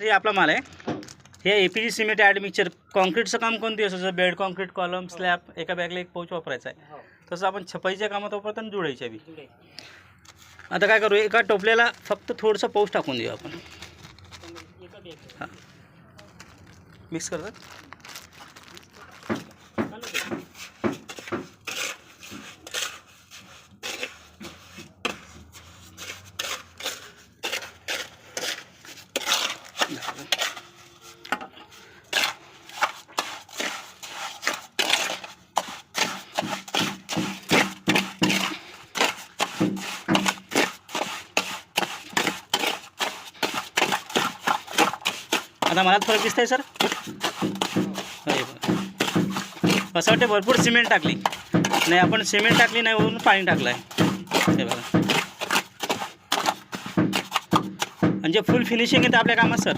हे आपला माल आहे. हे APG सिमेंट ॲड मिक्सचर. कॉन्क्रीटचं काम कोणती असं, जसं बेड कॉन्क्रीट, कॉलम, स्लॅब, एका बॅगला एक पाऊच वापरायचा आहे. तसं आपण छपाईच्या कामात वापरतो आणि जुडायच्या बी. आता काय करू, एका टोपल्याला फक्त थोडंसं पाऊच टाकून देऊ आपण. हां, मिक्स करतात. आता मला फरक दिसतंय सर. असं वाटते भरपूर सिमेंट टाकली नाही आपण, सिमेंट टाकली नाही, वरून पाणी टाकलं आहे. हे बघा, म्हणजे फुल फिनिशिंग येते आपल्या कामात सर.